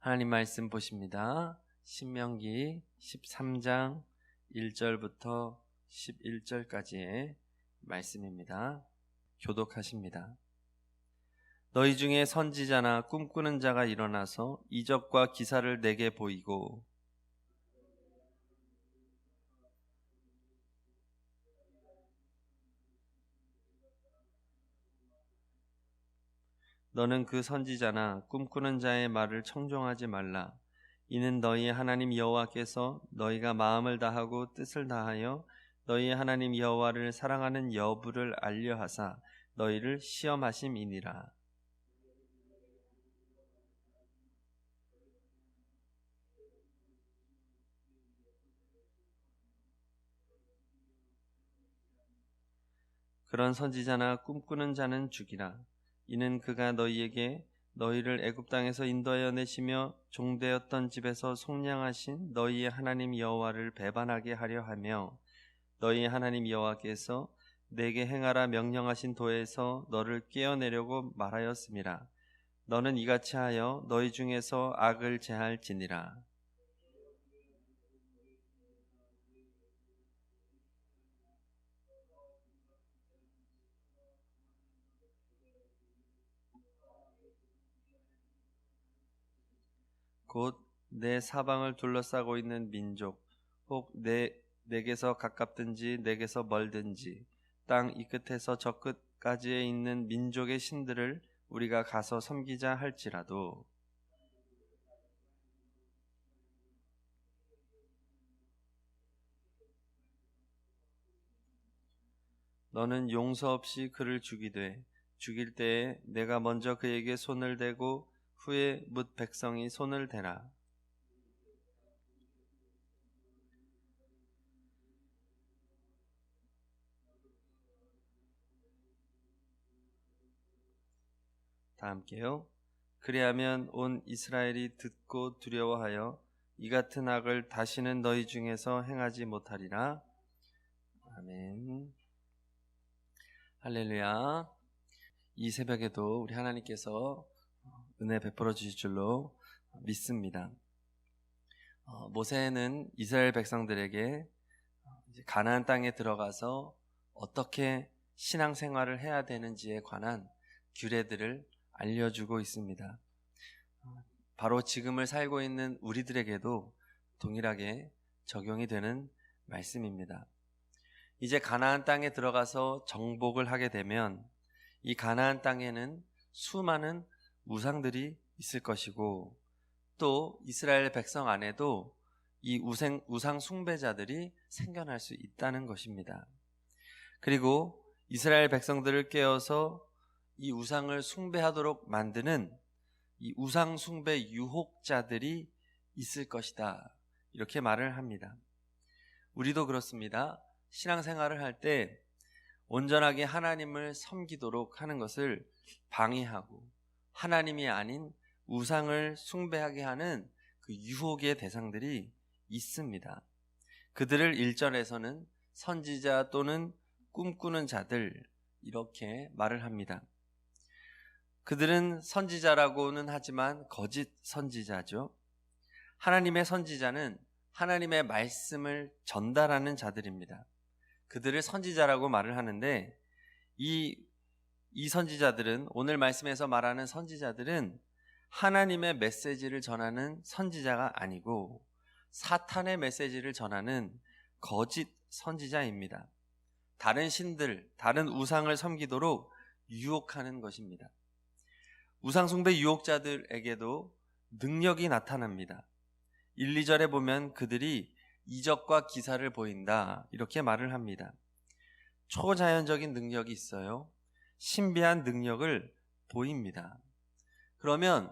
하나님 말씀 보십니다. 신명기 13장 1절부터 11절까지의 말씀입니다. 교독하십니다. 너희 중에 선지자나 꿈꾸는 자가 일어나서 이적과 기사를 내게 보이고 너는 그 선지자나 꿈꾸는 자의 말을 청종하지 말라. 이는 너희의 하나님 여호와께서 너희가 마음을 다하고 뜻을 다하여 너희의 하나님 여호와를 사랑하는 여부를 알려하사 너희를 시험하심이니라. 그런 선지자나 꿈꾸는 자는 죽이라. 이는 그가 너희에게 너희를 애굽 땅에서 인도하여 내시며 종되었던 집에서 속량하신 너희의 하나님 여호와를 배반하게 하려 하며 너희의 하나님 여호와께서 내게 행하라 명령하신 도에서 너를 깨어내려고 말하였음이라. 너는 이같이 하여 너희 중에서 악을 제할지니라. 곧 내 사방을 둘러싸고 있는 민족, 혹 내게서 가깝든지 내게서 멀든지 땅 이 끝에서 저 끝까지에 있는 민족의 신들을 우리가 가서 섬기자 할지라도 너는 용서 없이 그를 죽이되 죽일 때에 내가 먼저 그에게 손을 대고 후에 뭇 백성이 손을 대라. 다 함께요. 그리하면 온 이스라엘이 듣고 두려워하여 이 같은 악을 다시는 너희 중에서 행하지 못하리라. 아멘. 할렐루야. 이 새벽에도 우리 하나님께서 은혜 베풀어 주실 줄로 믿습니다. 모세는 이스라엘 백성들에게 가나안 땅에 들어가서 어떻게 신앙생활을 해야 되는지에 관한 규례들을 알려주고 있습니다. 바로 지금을 살고 있는 우리들에게도 동일하게 적용이 되는 말씀입니다. 이제 가나안 땅에 들어가서 정복을 하게 되면 이 가나안 땅에는 수많은 우상들이 있을 것이고 또 이스라엘 백성 안에도 이 우상 숭배자들이 생겨날 수 있다는 것입니다. 그리고 이스라엘 백성들을 깨워서 이 우상을 숭배하도록 만드는 이 우상 숭배 유혹자들이 있을 것이다. 이렇게 말을 합니다. 우리도 그렇습니다. 신앙생활을 할 때 온전하게 하나님을 섬기도록 하는 것을 방해하고 하나님이 아닌 우상을 숭배하게 하는 그 유혹의 대상들이 있습니다. 그들을 1절에서는 선지자 또는 꿈꾸는 자들 이렇게 말을 합니다. 그들은 선지자라고는 하지만 거짓 선지자죠. 하나님의 선지자는 하나님의 말씀을 전달하는 자들입니다. 그들을 선지자라고 말을 하는데 이 선지자들은 오늘 말씀에서 말하는 선지자들은 하나님의 메시지를 전하는 선지자가 아니고 사탄의 메시지를 전하는 거짓 선지자입니다. 다른 신들, 다른 우상을 섬기도록 유혹하는 것입니다. 우상 숭배 유혹자들에게도 능력이 나타납니다. 1, 2절에 보면 그들이 이적과 기사를 보인다 이렇게 말을 합니다. 초자연적인 능력이 있어요. 신비한 능력을 보입니다. 그러면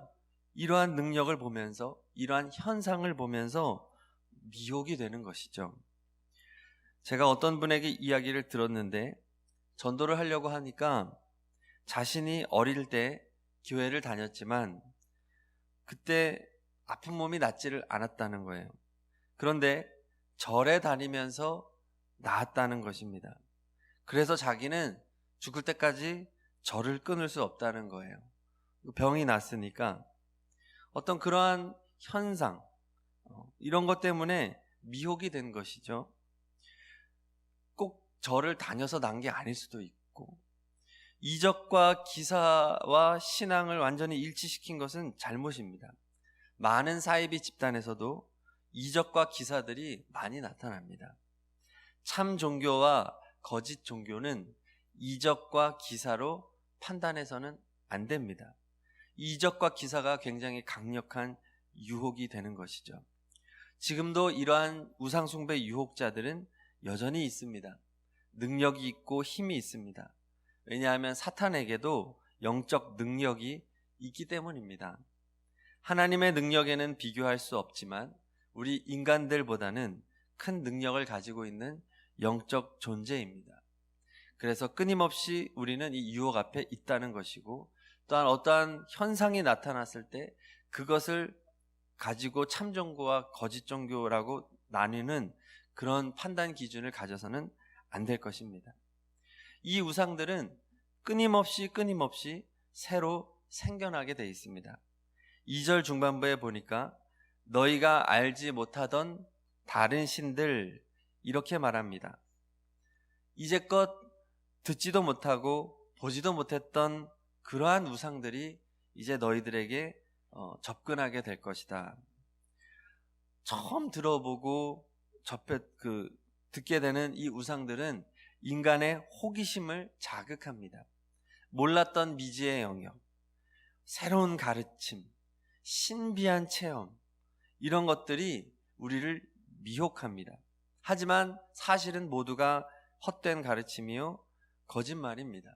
이러한 능력을 보면서 이러한 현상을 보면서 미혹이 되는 것이죠. 제가 어떤 분에게 이야기를 들었는데 전도를 하려고 하니까 자신이 어릴 때 교회를 다녔지만 그때 아픈 몸이 낫지를 않았다는 거예요. 그런데 절에 다니면서 나았다는 것입니다. 그래서 자기는 죽을 때까지 절을 끊을 수 없다는 거예요. 병이 났으니까 어떤 그러한 현상, 이런 것 때문에 미혹이 된 것이죠. 꼭 절을 다녀서 난 게 아닐 수도 있고, 이적과 기사와 신앙을 완전히 일치시킨 것은 잘못입니다. 많은 사이비 집단에서도 이적과 기사들이 많이 나타납니다. 참 종교와 거짓 종교는 이적과 기사로 판단해서는 안 됩니다. 이적과 기사가 굉장히 강력한 유혹이 되는 것이죠. 지금도 이러한 우상숭배 유혹자들은 여전히 있습니다. 능력이 있고 힘이 있습니다. 왜냐하면 사탄에게도 영적 능력이 있기 때문입니다. 하나님의 능력에는 비교할 수 없지만 우리 인간들보다는 큰 능력을 가지고 있는 영적 존재입니다. 그래서 끊임없이 우리는 이 유혹 앞에 있다는 것이고, 또한 어떠한 현상이 나타났을 때 그것을 가지고 참 종교와 거짓 종교라고 나뉘는 그런 판단 기준을 가져서는 안 될 것입니다. 이 우상들은 끊임없이 새로 생겨나게 되어 있습니다. 2절 중반부에 보니까 너희가 알지 못하던 다른 신들, 이렇게 말합니다. 이제껏 듣지도 못하고 보지도 못했던 그러한 우상들이 이제 너희들에게 접근하게 될 것이다. 처음 들어보고 듣게 되는 이 우상들은 인간의 호기심을 자극합니다. 몰랐던 미지의 영역, 새로운 가르침, 신비한 체험, 이런 것들이 우리를 미혹합니다. 하지만 사실은 모두가 헛된 가르침이요 거짓말입니다.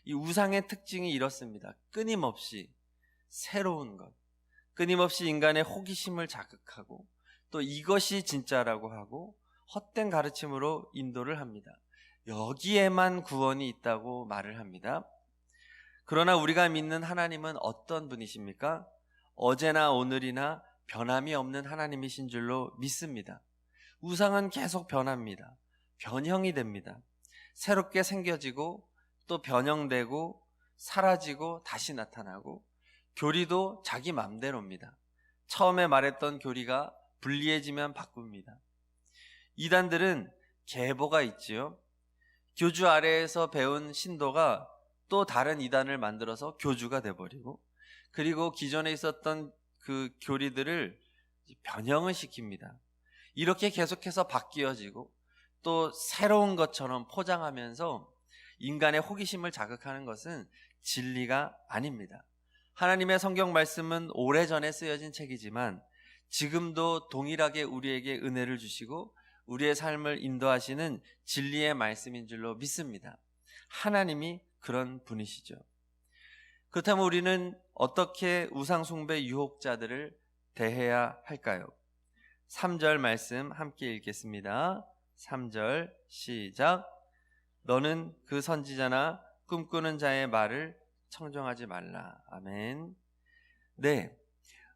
이 우상의 특징이 이렇습니다. 끊임없이 새로운 것, 끊임없이 인간의 호기심을 자극하고 또 이것이 진짜라고 하고 헛된 가르침으로 인도를 합니다. 여기에만 구원이 있다고 말을 합니다. 그러나 우리가 믿는 하나님은 어떤 분이십니까? 어제나 오늘이나 변함이 없는 하나님이신 줄로 믿습니다. 우상은 계속 변합니다. 변형이 됩니다. 새롭게 생겨지고 또 변형되고 사라지고 다시 나타나고, 교리도 자기 맘대로입니다. 처음에 말했던 교리가 불리해지면 바꿉니다. 이단들은 계보가 있지요. 교주 아래에서 배운 신도가 또 다른 이단을 만들어서 교주가 돼버리고, 그리고 기존에 있었던 그 교리들을 변형을 시킵니다. 이렇게 계속해서 바뀌어지고 또 새로운 것처럼 포장하면서 인간의 호기심을 자극하는 것은 진리가 아닙니다. 하나님의 성경 말씀은 오래전에 쓰여진 책이지만 지금도 동일하게 우리에게 은혜를 주시고 우리의 삶을 인도하시는 진리의 말씀인 줄로 믿습니다. 하나님이 그런 분이시죠. 그렇다면 우리는 어떻게 우상숭배 유혹자들을 대해야 할까요? 3절 말씀 함께 읽겠습니다. 3절 시작. 너는 그 선지자나 꿈꾸는 자의 말을 청정하지 말라. 아멘. 네,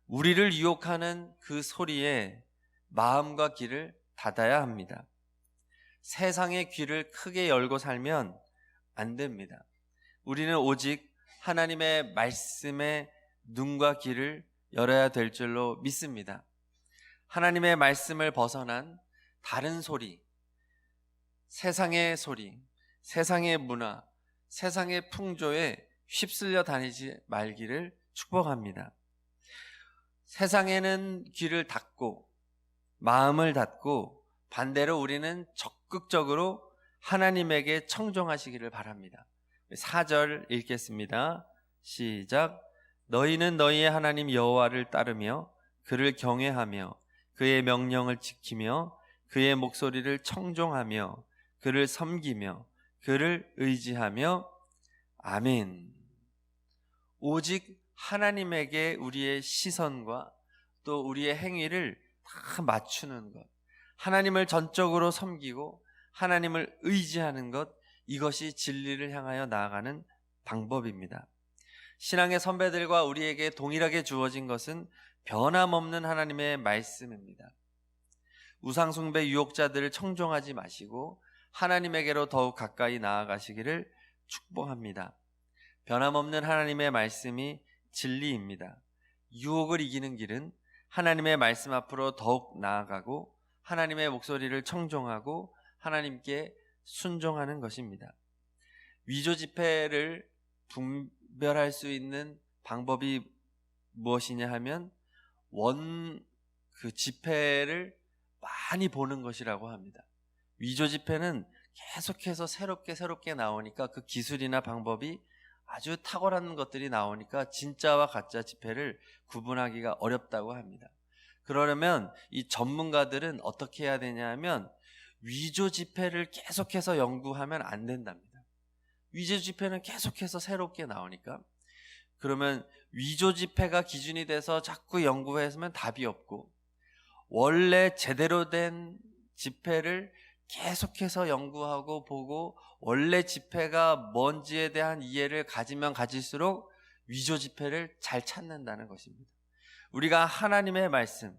우리를 유혹하는 그 소리에 마음과 귀를 닫아야 합니다. 세상의 귀를 크게 열고 살면 안 됩니다. 우리는 오직 하나님의 말씀에 눈과 귀를 열어야 될 줄로 믿습니다. 하나님의 말씀을 벗어난 다른 소리, 세상의 소리, 세상의 문화, 세상의 풍조에 휩쓸려 다니지 말기를 축복합니다. 세상에는 귀를 닫고 마음을 닫고 반대로 우리는 적극적으로 하나님에게 청종하시기를 바랍니다. 4절 읽겠습니다. 시작. 너희는 너희의 하나님 여호와를 따르며 그를 경외하며 그의 명령을 지키며 그의 목소리를 청종하며 그를 섬기며 그를 의지하며 아멘. 오직 하나님에게 우리의 시선과 또 우리의 행위를 다 맞추는 것, 하나님을 전적으로 섬기고 하나님을 의지하는 것, 이것이 진리를 향하여 나아가는 방법입니다. 신앙의 선배들과 우리에게 동일하게 주어진 것은 변함없는 하나님의 말씀입니다. 우상숭배 유혹자들을 청종하지 마시고 하나님에게로 더욱 가까이 나아가시기를 축복합니다. 변함없는 하나님의 말씀이 진리입니다. 유혹을 이기는 길은 하나님의 말씀 앞으로 더욱 나아가고 하나님의 목소리를 청종하고 하나님께 순종하는 것입니다. 위조 지폐를 분별할 수 있는 방법이 무엇이냐 하면 그 지폐를 많이 보는 것이라고 합니다. 위조 지폐는 계속해서 새롭게 나오니까 그 기술이나 방법이 아주 탁월한 것들이 나오니까 진짜와 가짜 지폐를 구분하기가 어렵다고 합니다. 그러려면 이 전문가들은 어떻게 해야 되냐 하면 위조 지폐를 계속해서 연구하면 안 된답니다. 위조 지폐는 계속해서 새롭게 나오니까. 그러면 위조 지폐가 기준이 돼서 자꾸 연구해서면 답이 없고, 원래 제대로 된 지폐를 계속해서 연구하고 보고 원래 지폐가 뭔지에 대한 이해를 가지면 가질수록 위조 지폐를 잘 찾는다는 것입니다. 우리가 하나님의 말씀,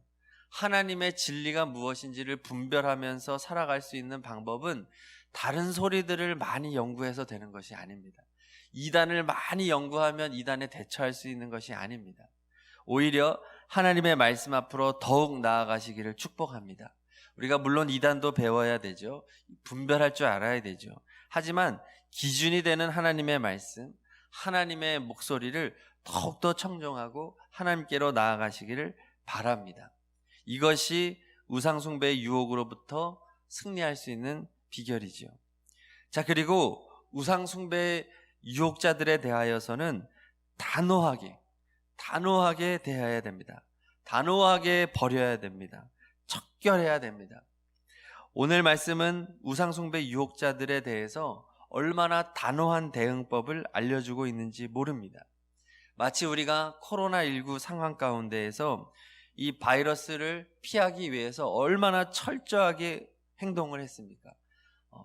하나님의 진리가 무엇인지를 분별하면서 살아갈 수 있는 방법은 다른 소리들을 많이 연구해서 되는 것이 아닙니다. 이단을 많이 연구하면 이단에 대처할 수 있는 것이 아닙니다. 오히려 하나님의 말씀 앞으로 더욱 나아가시기를 축복합니다. 우리가 물론 이단도 배워야 되죠. 분별할 줄 알아야 되죠. 하지만 기준이 되는 하나님의 말씀, 하나님의 목소리를 더욱더 청정하고 하나님께로 나아가시기를 바랍니다. 이것이 우상숭배의 유혹으로부터 승리할 수 있는 비결이죠. 자, 그리고 우상숭배의 유혹자들에 대하여서는 단호하게 대해야 됩니다. 단호하게 버려야 됩니다. 척결해야 됩니다. 오늘 말씀은 우상숭배 유혹자들에 대해서 얼마나 단호한 대응법을 알려주고 있는지 모릅니다. 마치 우리가 코로나19 상황 가운데에서 이 바이러스를 피하기 위해서 얼마나 철저하게 행동을 했습니까?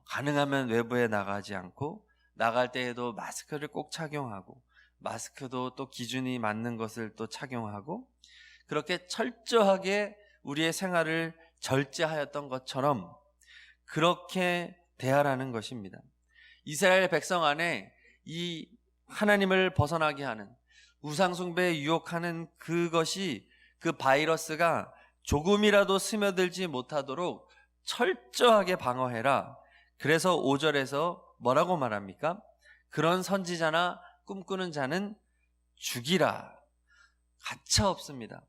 가능하면 외부에 나가지 않고, 나갈 때에도 마스크를 꼭 착용하고, 마스크도 또 기준이 맞는 것을 또 착용하고, 그렇게 철저하게 우리의 생활을 절제하였던 것처럼 그렇게 대하라는 것입니다. 이스라엘 백성 안에 이 하나님을 벗어나게 하는, 우상숭배에 유혹하는 그것이, 그 바이러스가 조금이라도 스며들지 못하도록 철저하게 방어해라. 그래서 5절에서 뭐라고 말합니까? 그런 선지자나 꿈꾸는 자는 죽이라. 가차 없습니다.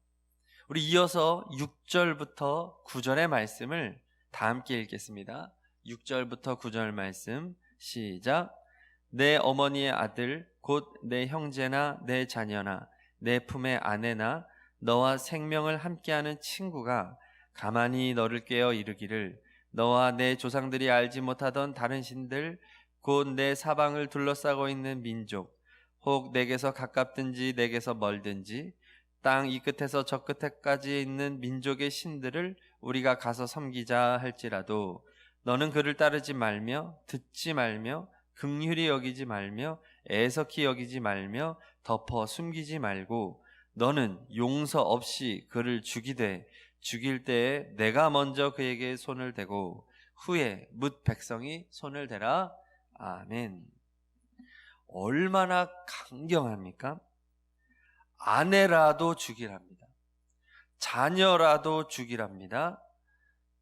우리 이어서 6절부터 9절의 말씀을 다 함께 읽겠습니다. 6절부터 9절 말씀 시작. 내 어머니의 아들 곧 내 형제나 내 자녀나 내 품의 아내나 너와 생명을 함께하는 친구가 가만히 너를 깨어 이르기를 너와 내 조상들이 알지 못하던 다른 신들 곧 내 사방을 둘러싸고 있는 민족 혹 내게서 가깝든지 내게서 멀든지 땅 이 끝에서 저 끝에까지 있는 민족의 신들을 우리가 가서 섬기자 할지라도 너는 그를 따르지 말며 듣지 말며 긍휼히 여기지 말며 애석히 여기지 말며 덮어 숨기지 말고 너는 용서 없이 그를 죽이되 죽일 때에 내가 먼저 그에게 손을 대고 후에 뭇 백성이 손을 대라. 아멘. 얼마나 강경합니까? 아내라도 죽이랍니다. 자녀라도 죽이랍니다.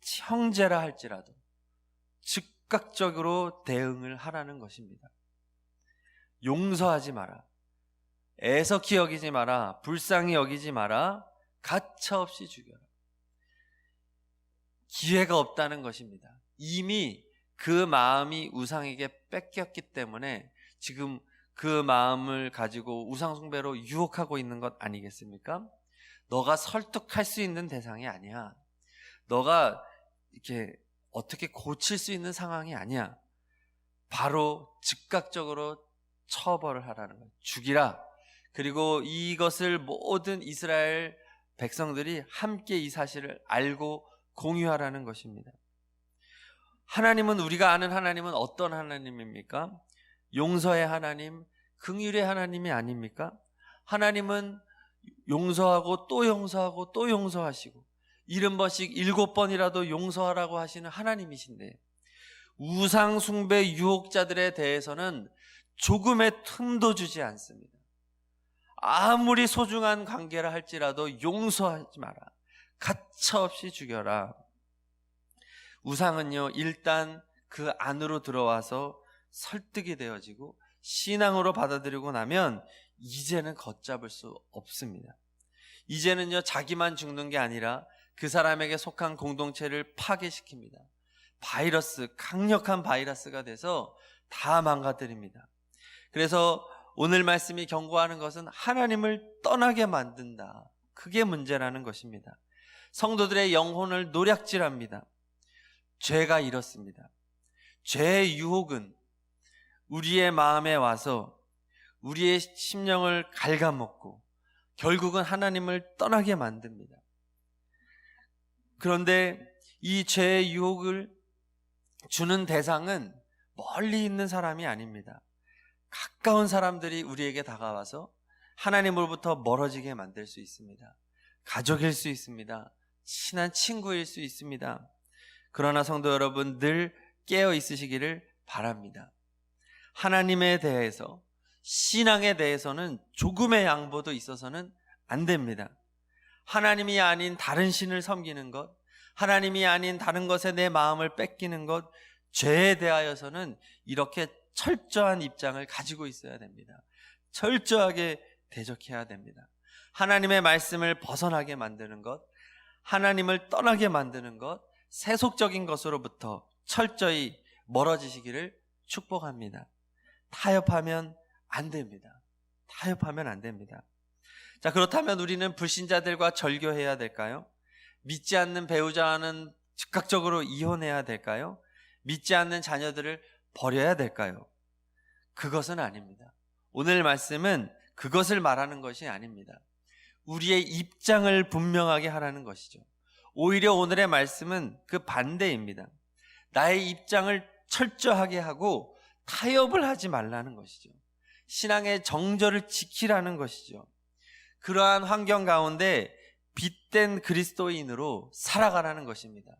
형제라 할지라도 즉각적으로 대응을 하라는 것입니다. 용서하지 마라. 애석히 여기지 마라. 불쌍히 여기지 마라. 가차없이 죽여라. 기회가 없다는 것입니다. 이미 그 마음이 우상에게 뺏겼기 때문에 지금 그 마음을 가지고 우상숭배로 유혹하고 있는 것 아니겠습니까? 너가 설득할 수 있는 대상이 아니야. 너가 이렇게 어떻게 고칠 수 있는 상황이 아니야. 바로 즉각적으로 처벌을 하라는 거예요. 죽이라. 그리고 이것을 모든 이스라엘 백성들이 함께 이 사실을 알고 공유하라는 것입니다. 하나님은, 우리가 아는 하나님은 어떤 하나님입니까? 용서의 하나님, 긍휼의 하나님이 아닙니까? 하나님은 용서하고 또 용서하고 또 용서하시고 70번씩 7번이라도 용서하라고 하시는 하나님이신데, 우상 숭배 유혹자들에 대해서는 조금의 틈도 주지 않습니다. 아무리 소중한 관계라 할지라도 용서하지 마라. 가차없이 죽여라. 우상은요, 일단 그 안으로 들어와서 설득이 되어지고 신앙으로 받아들이고 나면 이제는 걷잡을 수 없습니다. 이제는요, 자기만 죽는 게 아니라 그 사람에게 속한 공동체를 파괴시킵니다. 바이러스, 강력한 바이러스가 돼서 다 망가뜨립니다. 그래서 오늘 말씀이 경고하는 것은 하나님을 떠나게 만든다. 그게 문제라는 것입니다. 성도들의 영혼을 노략질합니다. 죄가 이렇습니다. 죄의 유혹은 우리의 마음에 와서 우리의 심령을 갉아먹고 결국은 하나님을 떠나게 만듭니다. 그런데 이 죄의 유혹을 주는 대상은 멀리 있는 사람이 아닙니다. 가까운 사람들이 우리에게 다가와서 하나님으로부터 멀어지게 만들 수 있습니다. 가족일 수 있습니다. 친한 친구일 수 있습니다. 그러나 성도 여러분, 늘 깨어 있으시기를 바랍니다. 하나님에 대해서, 신앙에 대해서는 조금의 양보도 있어서는 안 됩니다. 하나님이 아닌 다른 신을 섬기는 것, 하나님이 아닌 다른 것에 내 마음을 뺏기는 것, 죄에 대하여서는 이렇게 철저한 입장을 가지고 있어야 됩니다. 철저하게 대적해야 됩니다. 하나님의 말씀을 벗어나게 만드는 것, 하나님을 떠나게 만드는 것, 세속적인 것으로부터 철저히 멀어지시기를 축복합니다. 타협하면 안 됩니다. 타협하면 안 됩니다. 자, 그렇다면 우리는 불신자들과 절교해야 될까요? 믿지 않는 배우자와는 즉각적으로 이혼해야 될까요? 믿지 않는 자녀들을 버려야 될까요? 그것은 아닙니다. 오늘 말씀은 그것을 말하는 것이 아닙니다. 우리의 입장을 분명하게 하라는 것이죠. 오히려 오늘의 말씀은 그 반대입니다. 나의 입장을 철저하게 하고 타협을 하지 말라는 것이죠. 신앙의 정절을 지키라는 것이죠. 그러한 환경 가운데 빛된 그리스도인으로 살아가라는 것입니다.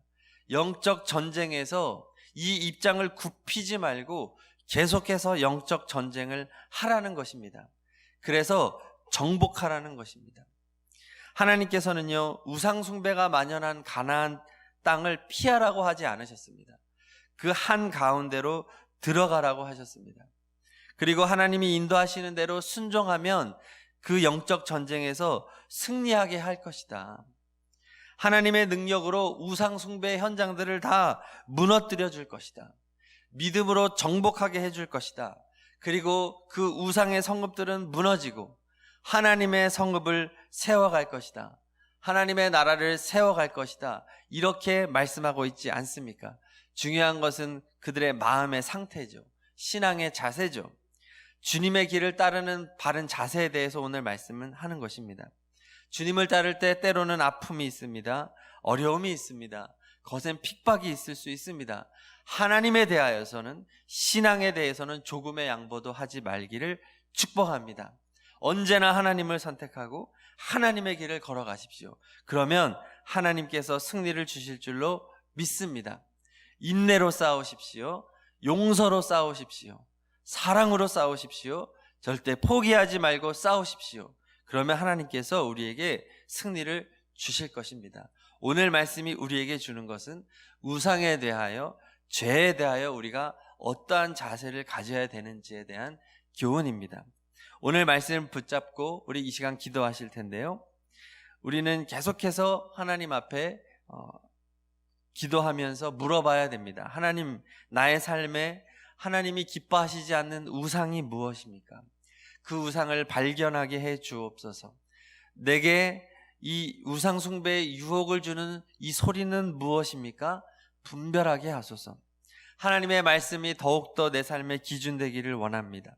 영적 전쟁에서 이 입장을 굽히지 말고 계속해서 영적 전쟁을 하라는 것입니다. 그래서 정복하라는 것입니다. 하나님께서는요, 우상 숭배가 만연한 가나안 땅을 피하라고 하지 않으셨습니다. 그 한 가운데로 들어가라고 하셨습니다. 그리고 하나님이 인도하시는 대로 순종하면 그 영적 전쟁에서 승리하게 할 것이다. 하나님의 능력으로 우상 숭배의 현장들을 다 무너뜨려 줄 것이다. 믿음으로 정복하게 해줄 것이다. 그리고 그 우상의 성읍들은 무너지고 하나님의 성읍을 세워갈 것이다. 하나님의 나라를 세워갈 것이다. 이렇게 말씀하고 있지 않습니까? 중요한 것은 그들의 마음의 상태죠. 신앙의 자세죠. 주님의 길을 따르는 바른 자세에 대해서 오늘 말씀은 하는 것입니다. 주님을 따를 때 때로는 아픔이 있습니다. 어려움이 있습니다. 거센 핍박이 있을 수 있습니다. 하나님에 대하여서는, 신앙에 대해서는 조금의 양보도 하지 말기를 축복합니다. 언제나 하나님을 선택하고 하나님의 길을 걸어가십시오. 그러면 하나님께서 승리를 주실 줄로 믿습니다. 인내로 싸우십시오. 용서로 싸우십시오. 사랑으로 싸우십시오. 절대 포기하지 말고 싸우십시오. 그러면 하나님께서 우리에게 승리를 주실 것입니다. 오늘 말씀이 우리에게 주는 것은 우상에 대하여, 죄에 대하여 우리가 어떠한 자세를 가져야 되는지에 대한 교훈입니다. 오늘 말씀을 붙잡고 우리 이 시간 기도하실 텐데요. 우리는 계속해서 하나님 앞에 기도하면서 물어봐야 됩니다. 하나님, 나의 삶에 하나님이 기뻐하시지 않는 우상이 무엇입니까? 그 우상을 발견하게 해 주옵소서. 내게 이 우상 숭배의 유혹을 주는 이 소리는 무엇입니까? 분별하게 하소서. 하나님의 말씀이 더욱더 내 삶의 기준 되기를 원합니다.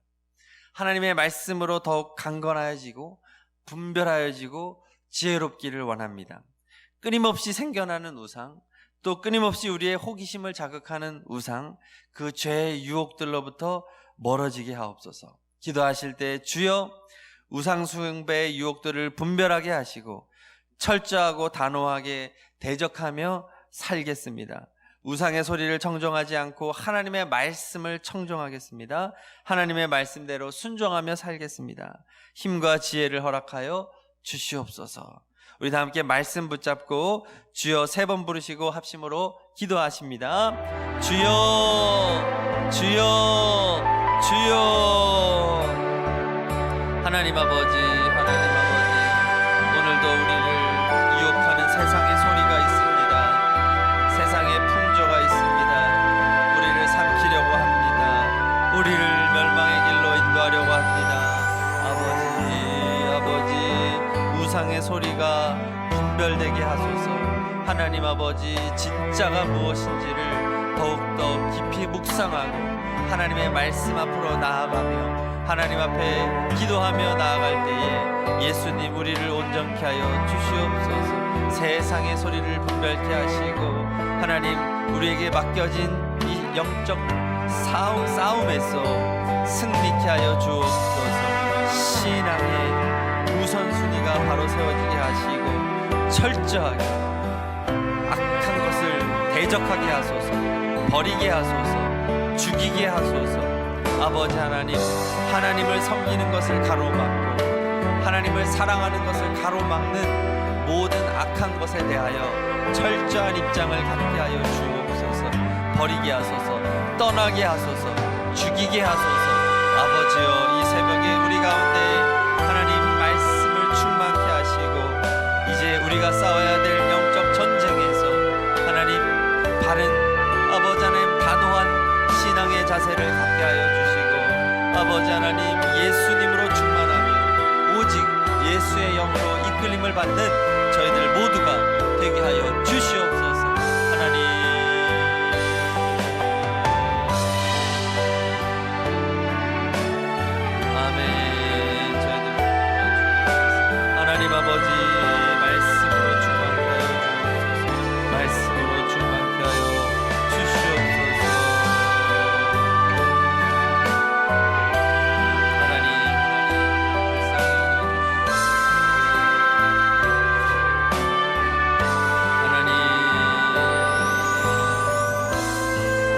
하나님의 말씀으로 더욱 강건하여지고 분별하여지고 지혜롭기를 원합니다. 끊임없이 생겨나는 우상, 또 끊임없이 우리의 호기심을 자극하는 우상, 그 죄의 유혹들로부터 멀어지게 하옵소서. 기도하실 때 주여, 우상 숭배의 유혹들을 분별하게 하시고 철저하고 단호하게 대적하며 살겠습니다. 우상의 소리를 청종하지 않고 하나님의 말씀을 청종하겠습니다. 하나님의 말씀대로 순종하며 살겠습니다. 힘과 지혜를 허락하여 주시옵소서. 우리 다 함께 말씀 붙잡고 주여 3번 부르시고 합심으로 기도하십니다. 주여, 주여, 주여. 하나님 아버지, 하나님 아버지, 오늘도 우리를 유혹하는 세상의 소리가 있습니다. 세상의 풍조가 있습니다. 우리를 삼키려고 합니다. 우리를 멸망의 길로 인도하려고 합니다. 아버지, 우상의 소리가 분별되게 하소서. 하나님 아버지, 진짜가 무엇인지를 더욱더 깊이 묵상하고 하나님의 말씀 앞으로 나아가며 하나님 앞에 기도하며 나아갈 때에 예수님 우리를 온전케 하여 주시옵소서. 세상의 소리를 분별케 하시고 하나님 우리에게 맡겨진 이 영적 싸움에서 승리케 하여 주옵소서. 신앙의 우선순위가 바로 세워지게 하시고 철저하게 악한 것을 대적하게 하소서. 버리게 하소서. 죽이게 하소서. 아버지 하나님, 하나님을 섬기는 것을 가로막고 하나님을 사랑하는 것을 가로막는 모든 악한 것에 대하여 철저한 입장을 갖게 하여 주옵소서. 버리게 하소서. 떠나게 하소서. 죽이게 하소서. 아버지여, 이 새벽에 우리 가운데 하나님 말씀을 충만케 하시고 이제 우리가 싸워야 될 영적 전쟁에서 하나님 바른 아버지 하나님 단호한 신앙의 자세를 갖게 하여 주시고 아버지 하나님 예수님으로 충만하며 오직 예수의 영으로 이끌림을 받는 저희들 모두가 되게 하여 주시옵소서. 하나님 아멘. 저희들 하나님 아버지 말씀으로 충만케 하여 주옵소서. 말씀으로 충만케 하여 주시옵소서. 하나님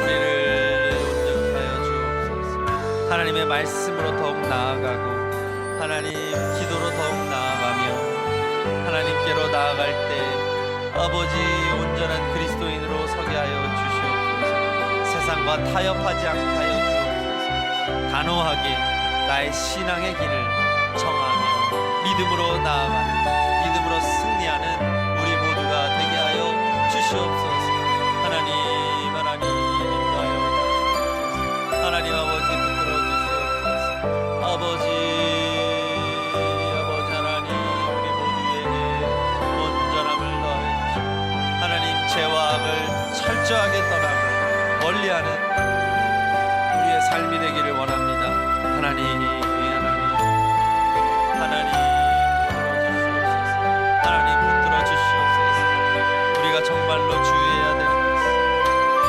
우리를 온전케 하여 주옵소서. 하나님의 말씀으로 더욱 나아가고 하나님 기도로 더욱 나아가며 하나님께로 나아갈 때 아버지 온전한 그리스도인으로 서게 하여 주시옵소서. 세상과 타협하지 않게 하여 주옵소서. 단호하게 나의 신앙의 길을 정하며 믿음으로 나아가는 믿음으로 승리하는 우리 모두가 되게 하여 주시옵소서. 하나님 인도하여 주시옵소서. 하나님 아버지 붙들어 주시옵소서. 아버지 하나님 우리 모두에게 온전함을 더하여 주시고 하나님 죄와 악을 철저하게 떠나고 멀리하는 우리의 삶이 되기를 원합니다. 하나님 붙들어 주시옵소서. 우리가 정말로 주의해야 되는 것은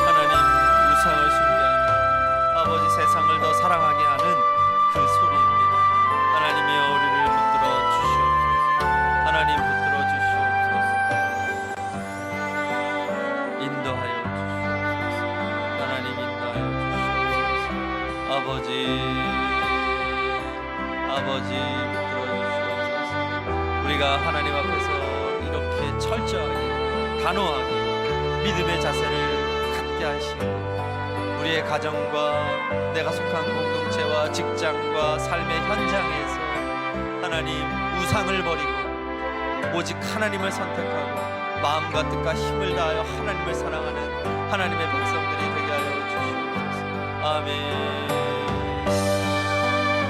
하나님 우상을 숭배하며 아버지 세상을 더 사랑하게 하는 그 소리입니다. 하나님이여 우리를 붙들어 주시옵소서. 하나님 붙들어 주시옵소서. 인도하여 주시옵소서. 하나님 인도하여 주시옵소서. 아버지 붙들어 주시옵소서. 우리가 하나님 앞에서 이렇게 철저하게 단호하게 믿음의 자세를 갖게 하시고 우리의 가정과 내가 속한 공동체와 직장과 삶의 현장에서 하나님 우상을 버리고 오직 하나님을 선택하고 마음과 뜻과 힘을 다하여 하나님을 사랑하는 하나님의 백성들이 되게 하여 주시옵소서. 아멘.